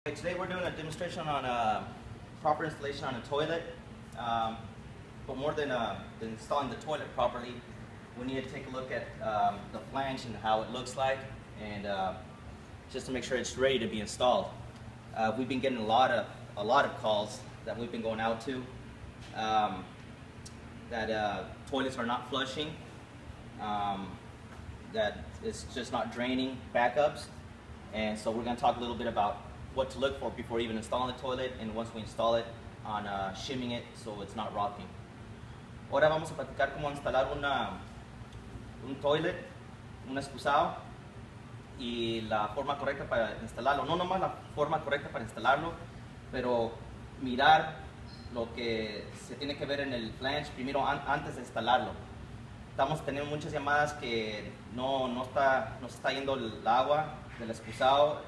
Today we're doing a demonstration on proper installation on a toilet. But more than installing the toilet properly, we need to take a look at the flange and how it looks like, and just to make sure it's ready to be installed. We've been getting a lot of calls that we've been going out to that toilets are not flushing, that it's just not draining backups, and so we're going to talk a little bit about what to look for before even installing the toilet, and once we install it, on shimming it so it's not rocking. Ahora vamos a platicar cómo instalar un toilet, un excusado, y la forma correcta para instalarlo. No nomás la forma correcta para instalarlo, pero mirar lo que se tiene que ver en el flange primero antes de instalarlo. Estamos teniendo muchas llamadas que no se está yendo el agua del excusado,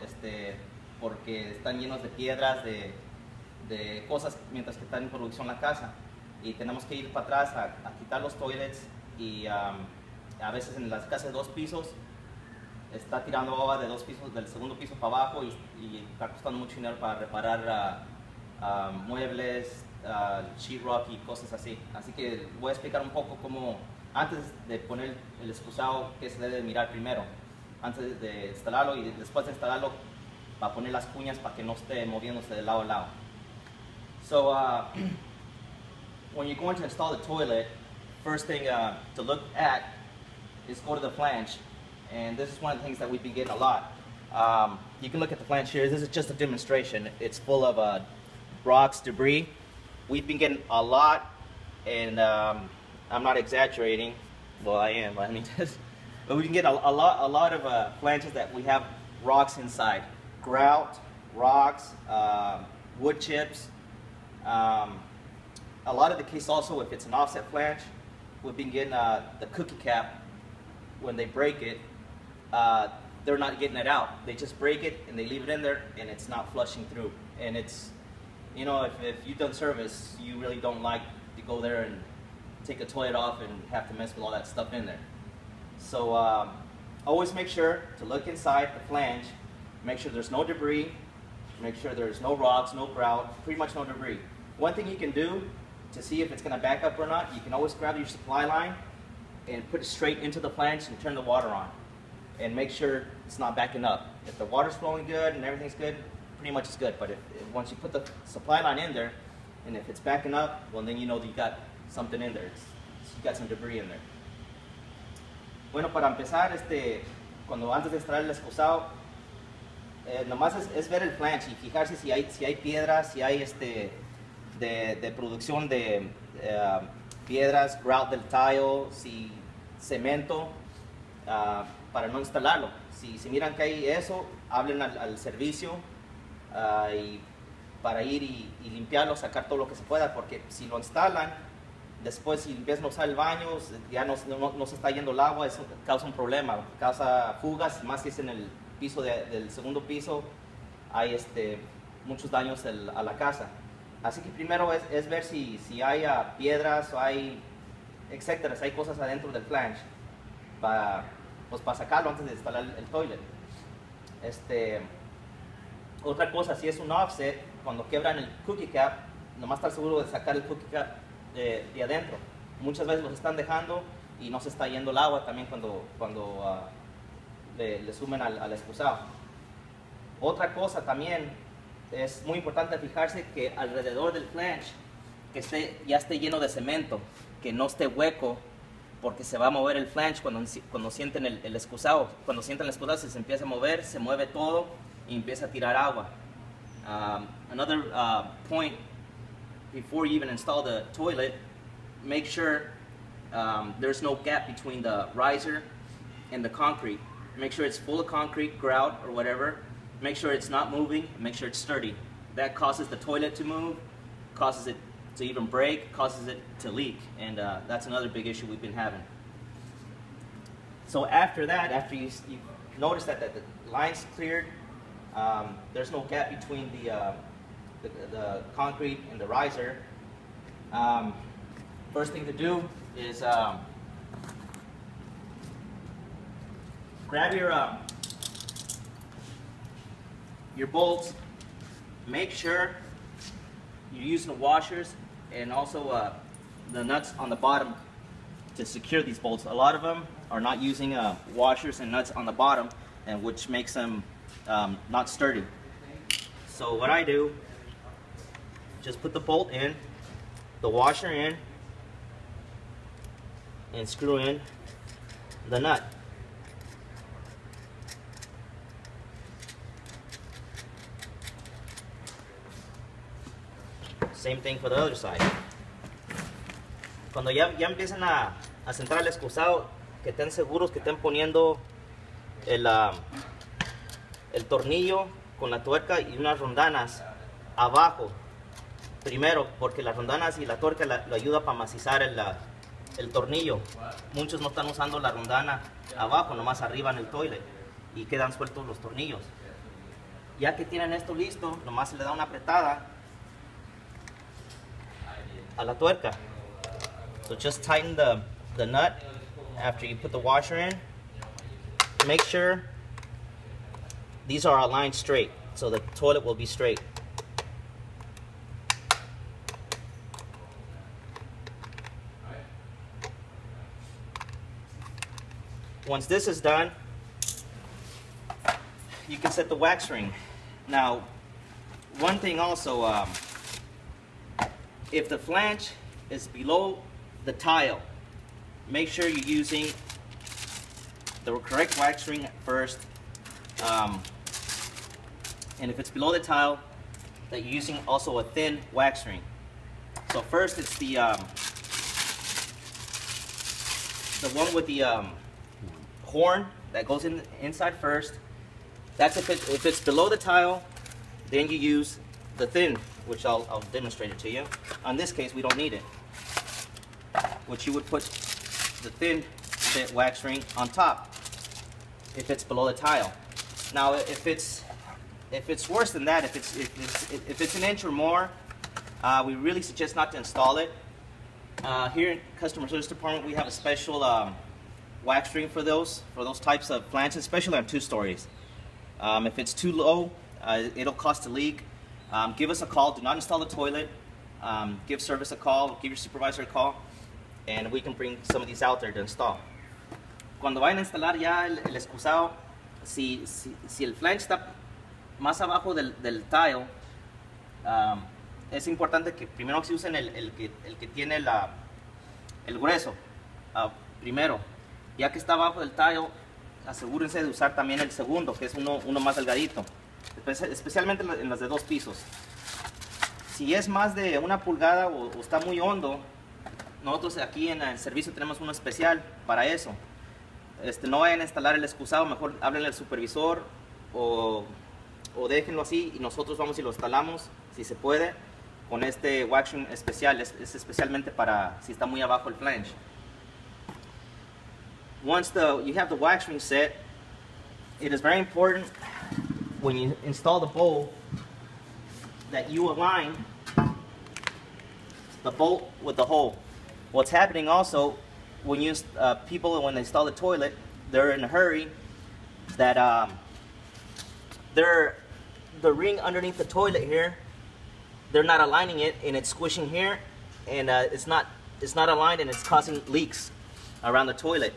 porque están llenos de piedras, de cosas mientras que está en producción la casa, y tenemos que ir para atrás a quitar los toilets, y a veces en las casas de 2 pisos está tirando agua de 2 pisos, del segundo piso para abajo, y está costando mucho dinero para reparar muebles, sheetrock y cosas así. Así que voy a explicar un poco cómo, antes de poner el excusado, qué se debe mirar primero antes de instalarlo, y después de instalarlo para poner las cuñas para que no esté moviéndose de lado a lado. So when you're going to install the toilet, first thing to look at is go to the flange, and this is one of the things that we've been getting a lot. You can look at the flange here. This is just a demonstration. It's full of rocks, debris. We've been getting a lot, and I'm not exaggerating. Well, I am. I mean, but we can get a lot of flanges that we have rocks inside. Grout, rocks, wood chips. A lot of the case also, if it's an offset flange, we've been getting the cookie cap. When they break it, they're not getting it out. They just break it and they leave it in there, and it's not flushing through. And it's, you know, if you've done service, you really don't like to go there and take a toilet off and have to mess with all that stuff in there. So always make sure to look inside the flange. Make sure there's no debris, make sure there's no rocks, no grout, pretty much no debris. One thing you can do to see if it's going to back up or not, you can always grab your supply line and put it straight into the flange and turn the water on, and make sure it's not backing up. If the water's flowing good and everything's good, pretty much it's good. But if once you put the supply line in there, and if it's backing up, well, then you know that you got something in there. You got some debris in there. Bueno, para empezar, cuando antes de instalar el excusado, nomás es ver el flange y fijarse si hay piedras, si hay de producción de piedras, grout del tile, si cemento, para no instalarlo. Si miran que hay eso, hablen al servicio y para ir y limpiarlo, sacar todo lo que se pueda, porque si lo instalan, después si empiezan a usar el baño, ya no se está yendo el agua, eso causa un problema, causa fugas, más si es en el piso del segundo piso, hay muchos daños a la casa. Así que primero es ver si hay piedras o hay, etcétera, si hay cosas adentro del flange, para sacarlo antes de instalar el toilet. Otra cosa, si es un offset, cuando quebran el cookie cap, nomás estar seguro de sacar el cookie cap de adentro. Muchas veces los están dejando y no se está yendo el agua también cuando le sumen al excusado. Otra cosa también es muy importante fijarse que alrededor del flange que ya esté lleno de cemento, que no esté hueco, porque se va a mover el flange cuando sienten el excusado. Cuando sienten el excusado, se empieza a mover, se mueve todo y empieza a tirar agua. Another point, before you even install the toilet, make sure there's no gap between the riser and the concrete. Make sure it's full of concrete, grout, or whatever. Make sure it's not moving. Make sure it's sturdy. That causes the toilet to move, causes it to even break, causes it to leak, and that's another big issue we've been having. So after that, after you notice that the line's cleared, there's no gap between the concrete and the riser, first thing to do is grab your bolts make sure you're using the washers and also the nuts on the bottom to secure these bolts. A lot of them are not using washers and nuts on the bottom, and which makes them not sturdy. So what I do, just put the bolt in, the washer in, and screw in the nut. Same thing for the other side. Cuando ya empiecen a centrar el excusado, que estén seguros que estén poniendo el tornillo con la tuerca y unas rondanas abajo. Primero, porque las rondanas y la tuerca lo ayuda para macizar el tornillo. Muchos no están usando la rondana abajo, nomás arriba en el toilet, y quedan sueltos los tornillos. Ya que tienen esto listo, nomás se le da una apretada a la tuerca. So just tighten the nut after you put the washer in. Make sure these are aligned straight, so the toilet will be straight. Once this is done, you can set the wax ring. Now, one thing also, if the flange is below the tile, make sure you're using the correct wax ring first. And if it's below the tile, that you're using also a thin wax ring. So first it's the one with the horn that goes inside first. That's if it's below the tile, then you use the thin, which I'll demonstrate it to you. On this case, we don't need it. Which you would put the thin bit wax ring on top if it's below the tile. Now, if it's worse than that, if it's an inch or more, we really suggest not to install it. Here in customer service department, we have a special wax ring for those types of flanges, especially on 2 stories. If it's too low, it'll cause a leak. Give us a call. Do not install the toilet. Give service a call. Give your supervisor a call, and we can bring some of these out there to install. Cuando vayan a instalar ya el excusado, si el flange está más abajo del tile, es importante que primero se usen el que tiene el grueso. Primero, ya que está abajo del tile, asegúrense de usar también el segundo, que es uno más delgadito, especialmente en las de 2 pisos. Si es más de 1 pulgada o está muy hondo, nosotros aquí en el servicio tenemos uno especial para eso. No vayan a instalar el excusado, mejor háblenle al supervisor o déjenlo así y nosotros vamos y lo instalamos, si se puede, con este wax ring especial. Es especialmente para si está muy abajo el flange. Once you have the wax ring set, it is very important when you install the bowl that you align the bolt with the hole. What's happening also when people when they install the toilet, they're in a hurry, that the ring underneath the toilet here, they're not aligning it, and it's squishing here, and it's not aligned, and it's causing leaks around the toilet.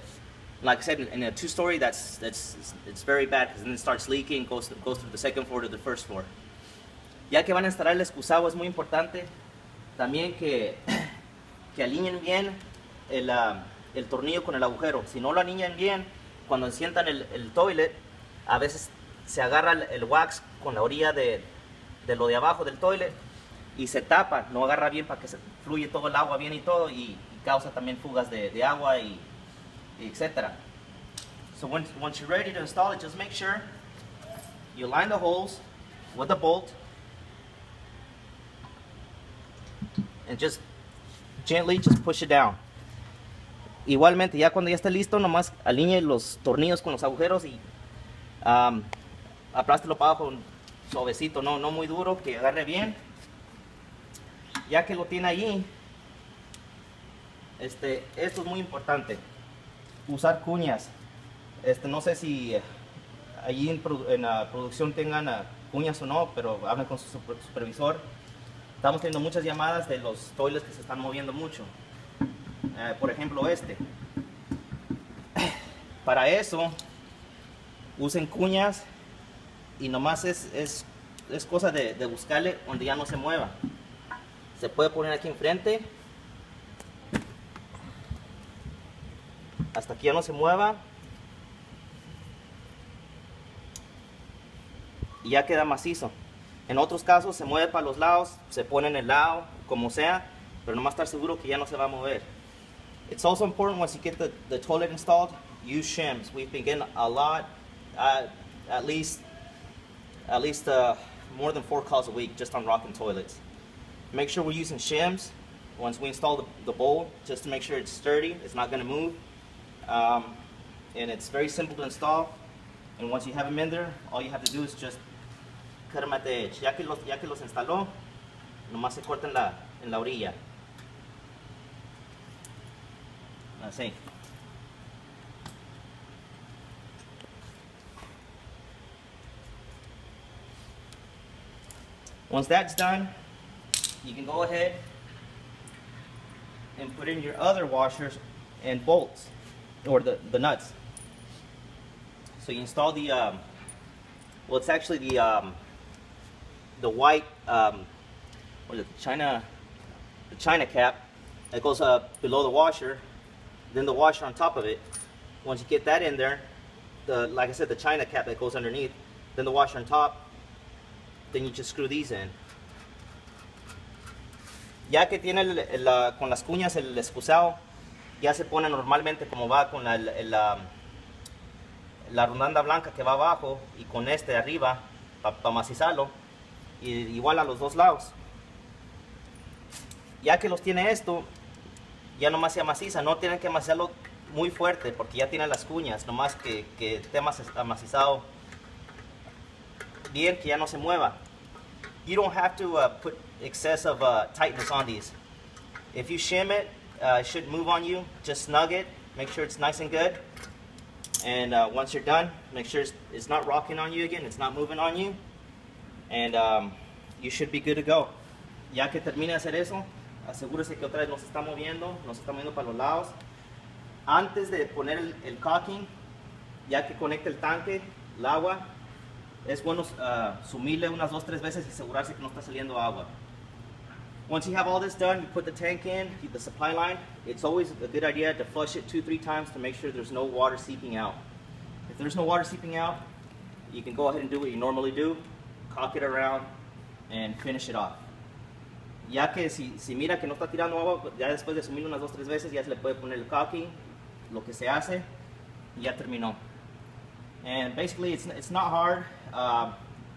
Like I said, in a 2-story, it's very bad, because then it starts leaking, goes through the 2nd floor to the 1st floor. Ya que van a instalar el excusado, es muy importante también que alineen bien el tornillo con el agujero. Si no lo alinean bien, cuando enciendan el toilet, a veces se agarra el wax con la orilla de lo de abajo del toilet y se tapa, no agarra bien para que se fluye todo el agua bien y todo, y causa también fugas de agua y etc. So once you're ready to install it, just make sure you line the holes with the bolt and just gently push it down. Igualmente, ya cuando ya esté listo, nomás alinee los tornillos con los agujeros y aplástelo para abajo suavecito, no muy duro, que agarre bien. Ya que lo tiene allí, esto es muy importante, usar cuñas. No sé si allí en la producción tengan cuñas o no, pero hablen con su supervisor. Estamos teniendo muchas llamadas de los toilets que se están moviendo mucho. Por ejemplo, este. Para eso, usen cuñas y nomás es cosa de buscarle donde ya no se mueva. Se puede poner aquí enfrente hasta que ya no se mueva y ya queda macizo. En otros casos se mueve para los lados, se pone en el lado, como sea, pero nomás estar seguro que ya no se va a mover. It's also important once you get the toilet installed, use shims. We've been getting a lot, at least more than 4 calls a week just on rocking toilets. Make sure we're using shims once we install the bowl, just to make sure it's sturdy, it's not going to move. And it's very simple to install. And once you have them in there, all you have to do is just cut them at the edge. Ya que los instaló, nomás se corta en la orilla. Así. Once that's done, you can go ahead and put in your other washers and bolts, or the nuts. So you install the, well, it's actually the white, what is it, the China cap that goes below the washer, then the washer on top of it. Once you get that in there, like I said, the China cap that goes underneath, then the washer on top, then you just screw these in. Ya que tiene con las cuñas el excusado, ya se pone normalmente como va con la rondanda blanca que va abajo y con este arriba para macizarlo, y igual a los dos lados. Ya que los tiene esto, ya nomás se amaciza. No tienen que amacizarlo muy fuerte porque ya tiene las cuñas, nomás que esté amacizado bien, que ya no se mueva. You don't have to put excessive tightness on these. If you shim it, it should move on you. Just snug it, make sure it's nice and good. And once you're done, make sure it's not rocking on you again, it's not moving on you. And you should be good to go. Ya que termine de hacer eso, asegúrese que otra vez no se está moviendo para los lados. Antes de poner el caulking, ya que conecte el tanque, el agua, es bueno sumirle unas 2-3 veces y asegurarse que no está saliendo agua. Once you have all this done, you put the tank in, the supply line. It's always a good idea to flush it 2-3 times to make sure there's no water seeping out. If there's no water seeping out, you can go ahead and do what you normally do, caulk it around, and finish it off. Ya que si mira que no está tirando agua, ya después de sumirlo unas 2-3 veces, ya se le puede poner el caulking, lo que se hace, y ya terminó. And basically, it's not hard.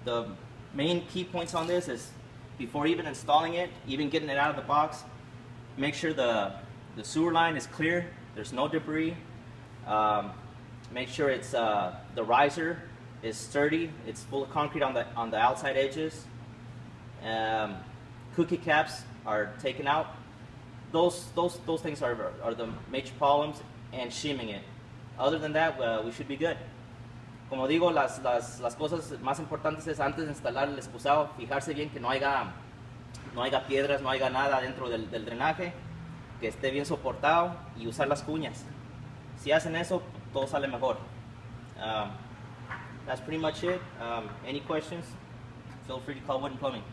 The main key points on this is, before even installing it, even getting it out of the box, make sure the sewer line is clear, there's no debris. Make sure it's the riser is sturdy, it's full of concrete on the outside edges. Cookie caps are taken out. Those things are the major problems, and shimming it. Other than that, we should be good. Como digo, las cosas más importantes es, antes de instalar el excusado, fijarse bien que no haya piedras, no haya nada dentro del drenaje, que esté bien soportado, y usar las cuñas. Si hacen eso, todo sale mejor. That's pretty much it. Any questions? Feel free to call Wood and Plumbing.